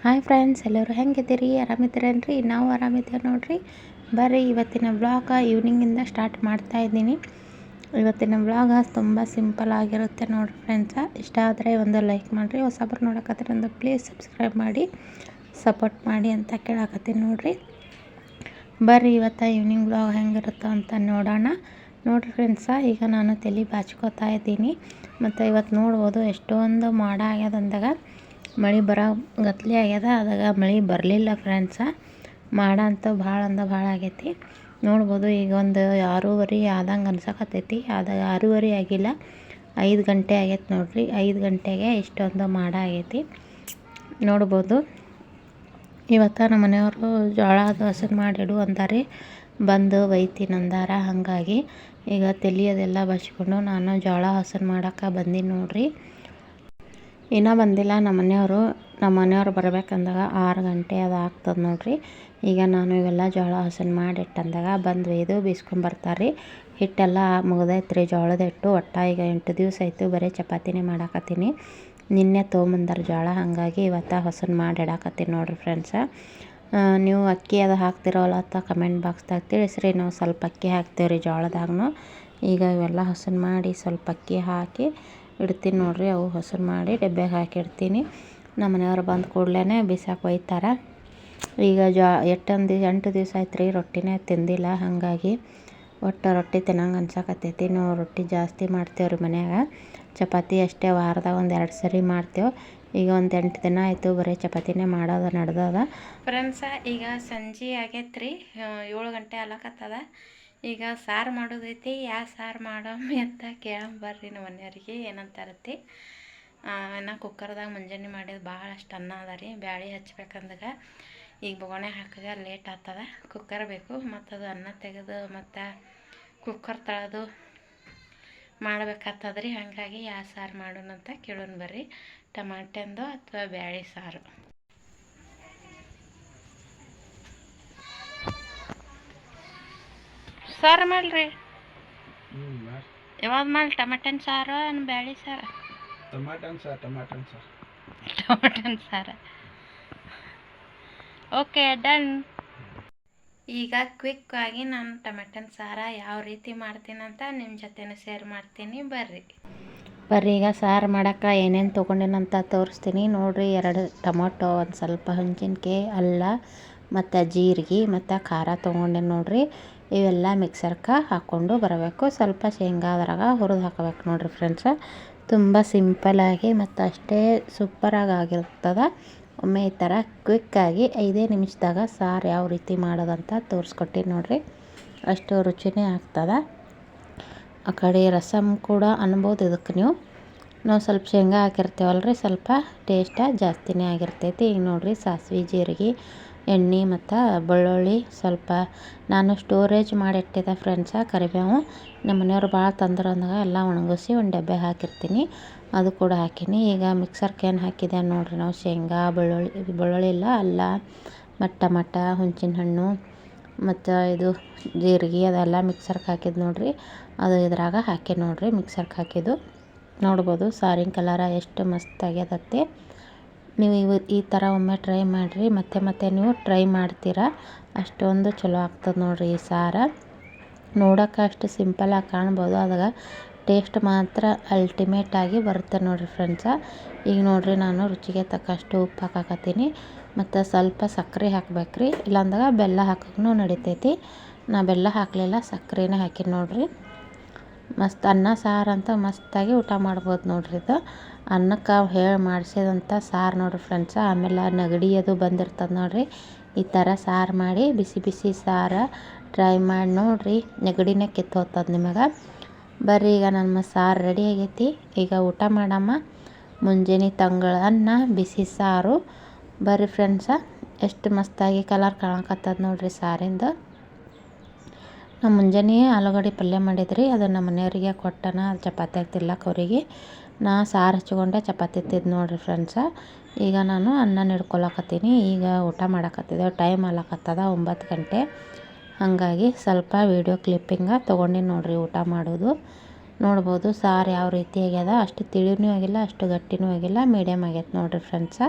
Hi friends, ಎಲ್ಲರೂ ಹೆಂಗಿದ್ದೀರಿ? ಆರಾಮಿದ್ದೀರೇನ್ರಿ? ನಾವು ಆರಾಮಿದ್ದೀವಿ ನೋಡ್ರಿ. ಬರ್ರಿ, ಇವತ್ತಿನ ವ್ಲಾಗ ಈವ್ನಿಂಗಿಂದ ಸ್ಟಾರ್ಟ್ ಮಾಡ್ತಾ ಇದ್ದೀನಿ. ಇವತ್ತಿನ ವ್ಲಾಗ ತುಂಬ ಸಿಂಪಲ್ ಆಗಿರುತ್ತೆ ನೋಡ್ರಿ ಫ್ರೆಂಡ್ಸ. ಇಷ್ಟ ಆದರೆ ಒಂದು ಲೈಕ್ ಮಾಡಿರಿ. ಹೊಸಬ್ರು ನೋಡಕತ್ತೀರಿ ಒಂದು ಪ್ಲೀಸ್ ಸಬ್ಸ್ಕ್ರೈಬ್ ಮಾಡಿ ಸಪೋರ್ಟ್ ಮಾಡಿ ಅಂತ ಕೇಳಕತ್ತೀನಿ ನೋಡ್ರಿ. ಬರ್ರಿ, ಇವತ್ತು ಈವ್ನಿಂಗ್ ವ್ಲಾಗ್ ಹೆಂಗಿರುತ್ತೋ ಅಂತ ನೋಡೋಣ. ನೋಡ್ರಿ ಫ್ರೆಂಡ್ಸ, ಈಗ ನಾನು ತಲೆ ಬಾಚ್ಕೋತಾ ಇದ್ದೀನಿ. ಮತ್ತು ಇವತ್ತು ನೋಡ್ಬೋದು ಎಷ್ಟೊಂದು ಮಾಡ ಆಗ್ಯದ ಅಂದಾಗ ಮಳೆ ಬರೋ ಗತ್ಲೆ ಆಗ್ಯದ. ಅದಾಗ ಮಳೆ ಬರಲಿಲ್ಲ ಫ್ರೆಂಡ್ಸ. ಮಾಡ ಅಂತೂ ಭಾಳ ಆಗೈತಿ. ನೋಡ್ಬೋದು ಈಗ ಒಂದು 6:30 ಆದಂಗೆ ಅನ್ಸಕತ್ತೈತಿ. ಆದಾಗ 6:30 ಆಗಿಲ್ಲ, 5 ಗಂಟೆ ಆಗೈತೆ ನೋಡ್ರಿ. 5 ಗಂಟೆಗೆ ಇಷ್ಟೊಂದು ಮಾಡ ಆಗೈತಿ ನೋಡ್ಬೋದು. ಇವತ್ತು ನಮ್ಮ ಮನೆಯವರು ಜೋಳ ದೋಸೆ ಮಾಡಿಡು ಅಂದಾರೆ, ಬಂದು ಒಯ್ತೀನಿ ಅಂದಾರ. ಹಾಗಾಗಿ ಈಗ ಅದೆಲ್ಲ ಬಚ್ಕೊಂಡು ನಾನು ಜೋಳ ಹಸನ್ ಮಾಡೋಕೆ ಬಂದೀನಿ ನೋಡ್ರಿ. ಇನ್ನೂ ಬಂದಿಲ್ಲ ನಮ್ಮ ಮನೆಯವರು ಬರ್ಬೇಕಂದಾಗ 6 ಗಂಟೆ ಅದು ಆಗ್ತದೆ ನೋಡ್ರಿ. ಈಗ ನಾನು ಇವೆಲ್ಲ ಜೋಳ ಹಸನ್ ಮಾಡಿಟ್ಟಂದಾಗ ಬಂದು ಒಯ್ದು ಬೀಸ್ಕೊಂಬರ್ತಾರೆ. ಹಿಟ್ಟೆಲ್ಲ ಮುಗ್ದೈತ್ರಿ ಜೋಳದ ಹಿಟ್ಟು. ಈಗ 8 ದಿವಸ ಆಯಿತು ಬರೀ ಚಪಾತಿನೇ ಮಾಡಾಕತ್ತೀನಿ. ನಿನ್ನೆ ತೊಗೊಂಬಂದಾರ ಜೋಳ, ಹಾಗಾಗಿ ಇವತ್ತು ಹಸನ್ ಮಾಡಿ ಇಡಾಕತ್ತೀನಿ ನೋಡ್ರಿ ಫ್ರೆಂಡ್ಸ. ನೀವು ಅಕ್ಕಿ ಅದು ಹಾಕ್ತಿರೋಲ್ಲ ಅಂತ ಕಮೆಂಟ್ ಬಾಕ್ಸ್ದಾಗ ತಿಳಿಸ್ರಿ. ನಾವು ಸ್ವಲ್ಪ ಅಕ್ಕಿ ಹಾಕ್ತೇವೆ ರೀ ಜೋಳದಾಗೂ. ಈಗ ಇವೆಲ್ಲ ಹಸನ್ ಮಾಡಿ ಸ್ವಲ್ಪ ಅಕ್ಕಿ ಹಾಕಿ ಇಡ್ತೀನಿ ನೋಡ್ರಿ. ಅವು ಹಸರು ಮಾಡಿ ಡಬ್ಬ್ಯಾಗ ಹಾಕಿಡ್ತೀನಿ. ನಮ್ಮ ಮನೆಯವ್ರು ಬಂದ ಕೂಡಲೇ ಬಿಸಾಕ ಒಯ್ತಾರೆ. ಈಗ 8 ದಿವಸ ಆಯ್ತು ರೀ ರೊಟ್ಟಿನೇ ತಿಂದಿಲ್ಲ. ಹಾಗಾಗಿ ಒಟ್ಟು ರೊಟ್ಟಿ ತಿನ್ನಂಗೆ ಅನ್ಸಕತ್ತೈತಿ. ನಾವು ರೊಟ್ಟಿ ಜಾಸ್ತಿ ಮಾಡ್ತೇವೆ ರೀ ಮನ್ಯಾಗ. ಚಪಾತಿ ಅಷ್ಟೇ ವಾರದಾಗ 1-2 ಸರಿ ಮಾಡ್ತೇವೆ. ಈಗ ಒಂದು 8 ದಿನ ಆಯಿತು ಬರೀ ಚಪಾತಿನೇ ಮಾಡೋದು ನಡೆದದ ಫ್ರೆಂಡ್ಸ. ಈಗ ಸಂಜೆ ಆಗೈತೆ ರೀ, 7 ಗಂಟೆ ಆಗ್ಲಕತ್ತದ. ಈಗ ಸಾರು ಮಾಡೋದೈತಿ. ಯಾವ ಸಾರು ಮಾಡಮ್ಮಿ ಅಂತ ಕೇಳಂಬರ್ರಿ ನಮ್ಮ ಮನೆಯವ್ರಿಗೆ ಏನಂತಾರತ್ತಿ. ನಾ ಕುಕ್ಕರ್ದಾಗ ಮುಂಜಾನೆ ಮಾಡಿದ್ದು ಭಾಳಷ್ಟು ಅನ್ನ ಅದ ರೀ. ಬ್ಯಾಳೆ ಹಚ್ಬೇಕಂದಾಗ ಈಗ ಬೊಗಣೆ ಹಾಕಾಗ ಲೇಟ್ ಆಗ್ತದ. ಕುಕ್ಕರ್ ಬೇಕು, ಮತ್ತು ಅದು ಅನ್ನ ತೆಗೆದು ಮತ್ತು ಕುಕ್ಕರ್ ತಳದು ಮಾಡ್ಬೇಕಾಗ್ತದ ರೀ. ಹಾಗಾಗಿ ಯಾವ ಸಾರು ಮಾಡೋಣ ಅಂತ ಕೇಳೋಣ ಬರ್ರಿ. ಟಮಾಟೆಂದು ಅಥವಾ ಬ್ಯಾಳೆ ಸಾರು. ಸಾರು ಮಾಡ್ರಿ. ಯಾವಾಗ ಮಾಡಿ? ಟಮಾಟನ್ ಸಾರು ಬ್ಯಾಳೆ ಸಾರು? ಟಮಾಟನ್ ಸಾರು. Okay, done. ಈಗ ಕ್ವಿಕ್ ಆಗಿ ನಾನು ಟಮಾಟನ್ ಸಾರು ಯಾವ ರೀತಿ ಮಾಡ್ತೀನಿ ಅಂತ ನಿಮ್ಮ ಜೊತೆನೂ ಶೇರ್ ಮಾಡ್ತೀನಿ ಬರ್ರಿ. ಈಗ ಸಾರು ಮಾಡೋಕೆ ಏನೇನು ತೊಗೊಂಡೇನಂತ ತೋರಿಸ್ತೀನಿ ನೋಡ್ರಿ. 2 ಟೊಮೊಟೊ, ಒಂದು ಸ್ವಲ್ಪ ಹುಣಸಿನ್ಕಾಯಿ, ಅಲ್ಲ ಮತ್ತು ಜೀರಿಗೆ ಮತ್ತು ಖಾರ ತೊಗೊಂಡೆ ನೋಡ್ರಿ. ಇವೆಲ್ಲ ಮಿಕ್ಸರ್ಗೆ ಹಾಕ್ಕೊಂಡು ಬರಬೇಕು. ಸ್ವಲ್ಪ ಶೇಂಗಾ ಅದ್ರಾಗ ಹುರಿದು ಹಾಕಬೇಕು ನೋಡ್ರಿ ಫ್ರೆಂಡ್ಸ. ತುಂಬ ಸಿಂಪಲಾಗಿ ಮತ್ತು ಅಷ್ಟೇ ಸೂಪರಾಗಿ ಆಗಿರ್ತದೆ. ಒಮ್ಮೆ ಈ ಥರ ಕ್ವಿಕ್ಕಾಗಿ 5 ನಿಮಿಷದಾಗ ಸಾರು ಯಾವ ರೀತಿ ಮಾಡೋದಂತ ತೋರಿಸ್ಕೊಟ್ಟಿನಿ ನೋಡ್ರಿ. ಅಷ್ಟು ರುಚಿನೇ ಆಗ್ತದೆ. ಆ ಕಡೆ ರಸಮ್ ಕೂಡ ಅನ್ಬೋದು ಇದಕ್ಕೆ ನಾವು ಸ್ವಲ್ಪ ಶೇಂಗಾ ಹಾಕಿರ್ತೇವಲ್ರಿ, ಸ್ವಲ್ಪ ಟೇಸ್ಟ ಜಾಸ್ತಿನೇ ಆಗಿರ್ತೈತಿ. ಈಗ ನೋಡ್ರಿ ಸಾಸಿವೆ, ಜೀರಿಗೆ, ಎಣ್ಣೆ ಮತ್ತು ಬೆಳ್ಳುಳ್ಳಿ ಸ್ವಲ್ಪ ನಾನು ಸ್ಟೋರೇಜ್ ಮಾಡಿಟ್ಟಿದ್ದೆ ಫ್ರೆಂಡ್ಸ. ಕರಿಬೇವು ನಮ್ಮ ಮನೆಯವ್ರು ಭಾಳ ತಂದ್ರೆ ಅಂದಾಗ ಎಲ್ಲ ಒಣಗಿಸಿ ಒಂದು ಡಬ್ಬೆ ಹಾಕಿರ್ತೀನಿ. ಅದು ಕೂಡ ಹಾಕೀನಿ. ಈಗ ಮಿಕ್ಸರ್ಗೆ ಏನು ಹಾಕಿದೆ ನೋಡ್ರಿ, ನಾವು ಶೇಂಗಾ, ಬೆಳ್ಳುಳ್ಳಿ ಇಲ್ಲ, ಅಲ್ಲ ಮತ್ತು ಟಮಾಟ, ಹುಣಸಿನ ಹಣ್ಣು ಮತ್ತು ಇದು ಜೀರಿಗೆ ಅದೆಲ್ಲ ಮಿಕ್ಸರ್ಗೆ ಹಾಕಿದ್ದು ನೋಡ್ರಿ. ಅದು ಇದ್ರಾಗ ಹಾಕಿ ನೋಡ್ರಿ, ಮಿಕ್ಸರ್ಗೆ ಹಾಕಿದ್ದು ನೋಡ್ಬೋದು. ಸಾರಿನ ಕಲರ ಎಷ್ಟು ಮಸ್ತ್ ಆಗ್ಯದತ್ತೆ. ನೀವು ಈ ಥರ ಒಮ್ಮೆ ಟ್ರೈ ಮಾಡಿರಿ. ಮತ್ತೆ ನೀವು ಟ್ರೈ ಮಾಡ್ತೀರಾ. ಅಷ್ಟೊಂದು ಚಲೋ ಆಗ್ತದೆ ನೋಡ್ರಿ ಈ ಸಾರು. ನೋಡೋಕೆ ಅಷ್ಟು ಸಿಂಪಲಾಗಿ ಕಾಣ್ಬೋದು, ಅದಾಗ ಟೇಸ್ಟ್ ಮಾತ್ರ ಅಲ್ಟಿಮೇಟಾಗಿ ಬರುತ್ತೆ ನೋಡ್ರಿ ಫ್ರೆಂಡ್ಸ. ಈಗ ನೋಡ್ರಿ ನಾನು ರುಚಿಗೆ ತಕ್ಕಷ್ಟು ಉಪ್ಪು ಹಾಕಾಕತ್ತೀನಿ ಮತ್ತು ಸ್ವಲ್ಪ ಸಕ್ಕರೆ ಹಾಕ್ಬೇಕ್ರಿ. ಇಲ್ಲಾಂದಾಗ ಬೆಲ್ಲ ಹಾಕೋಕ್ಕೂ ನಡಿತೈತಿ. ನಾ ಬೆಲ್ಲ ಹಾಕಲಿಲ್ಲ, ಸಕ್ಕರೆನೇ ಹಾಕಿನಿ ನೋಡ್ರಿ. ಮಸ್ತ್ ಅನ್ನ ಸಾರು ಅಂತ ಮಸ್ತಾಗಿ ಊಟ ಮಾಡ್ಬೋದು ನೋಡ್ರಿ. ಇದು ಅನ್ನಕ್ಕೆ ಮಾಡಿಸಿದಂಥ ಸಾರು ನೋಡ್ರಿ ಫ್ರೆಂಡ್ಸ. ಆಮೇಲೆ ನೆಗಡಿ ಅದು ಬಂದಿರ್ತದೆ ನೋಡ್ರಿ. ಈ ಥರ ಸಾರು ಮಾಡಿ ಬಿಸಿ ಸಾರು ಟ್ರೈ ಮಾಡಿ ನೋಡ್ರಿ, ನೆಗಡಿನೇ ಕಿತ್ತೋಗ್ತದೆ ನಿಮಗೆ. ಬರ್ರಿ, ಈಗ ನಮ್ಮ ಸಾರು ರೆಡಿ ಆಗೈತಿ. ಈಗ ಊಟ ಮಾಡಮ್ಮ. ಮುಂಜಾನೆ ತಂಗಳ ಅನ್ನ, ಬಿಸಿ ಸಾರು. ಬರ್ರಿ ಫ್ರೆಂಡ್ಸ, ಎಷ್ಟು ಮಸ್ತಾಗಿ ಕಲರ್ ಕಾಣಕತ್ತದ ನೋಡ್ರಿ ಸಾರಿಂದು. ನಾವು ಮುಂಜಾನೆ ಆಲೂಗಡ್ಡೆ ಪಲ್ಯ ಮಾಡಿದ್ರಿ, ಅದು ನಮ್ಮ ಮನೆಯವರಿಗೆ ಕೊಟ್ಟನ ಚಪಾತಿಯಾಗಿ ತಿರ್ಲಕ್ಕೆ. ಅವರಿಗೆ ನಾ ಸಾರು ಹಚ್ಕೊಂಡೆ ಚಪಾತಿ ತಿದ್ದು ನೋಡ್ರಿ ಫ್ರೆಂಡ್ಸ. ಈಗ ನಾನು ಅನ್ನ ಹಿಡ್ಕೊಳಕತ್ತೀನಿ. ಈಗ ಊಟ ಮಾಡಕತ್ತಿದ್ದೇವೆ. ಟೈಮ್ ಆಗ್ಲಕತ್ತದ 9 ಗಂಟೆ. ಹಾಗಾಗಿ ಸ್ವಲ್ಪ ವೀಡಿಯೋ ಕ್ಲಿಪ್ಪಿಂಗ ತೊಗೊಂಡು ನೋಡ್ರಿ ಊಟ ಮಾಡೋದು. ನೋಡ್ಬೋದು ಸಾರು ಯಾವ ರೀತಿ ಆಗ್ಯದ. ಅಷ್ಟು ತಿಳಿನೂ ಆಗಿಲ್ಲ, ಅಷ್ಟು ಗಟ್ಟಿನೂ ಆಗಿಲ್ಲ, ಮೀಡಿಯಮ್ ಆಗೈತೆ ನೋಡ್ರಿ ಫ್ರೆಂಡ್ಸ.